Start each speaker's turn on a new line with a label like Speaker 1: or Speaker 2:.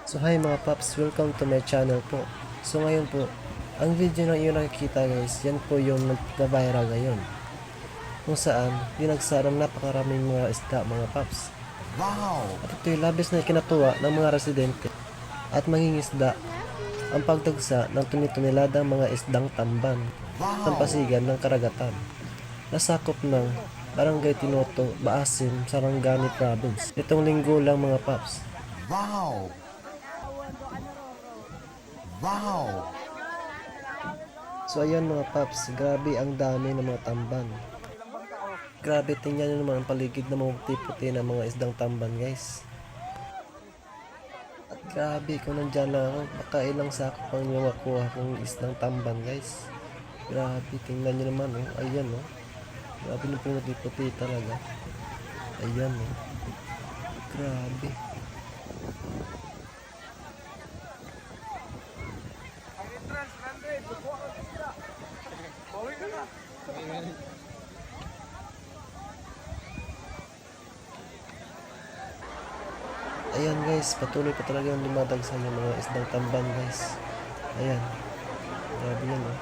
Speaker 1: So hi mga paps, welcome to my channel po. So ngayon po, ang video na iyon nakikita guys, yan po yung nag-viral ngayon. Kung saan, dinagsaran napakaraming mga isda mga paps. Wow! At ito'y labis na ikinatuwa ng mga residente at mangingisda ang pagtagsa ng tunituniladang mga isdang tamban ng pasigan ng karagatan. Nasakop ng Barangay Tinoto, Baasim, Sarangani Province. Itong linggo lang mga paps. Wow! Wow! So ayan mga paps, grabe ang dami ng mga tamban. Grabe, tingnan nyo naman ang paligid na mga puti-puti ng mga isdang tamban guys. At grabe, kung nandyan lang ako, baka ilang sako pang yung makuha kong isdang tamban guys. Grabe, tingnan nyo naman oh, ayan oh. Grabe na puti-puti talaga. Ayan oh. Grabe. Ayan guys, patuloy pa talaga yung dumadagsa yung mga isdang tamban guys. Ayan. Grabe yan oh.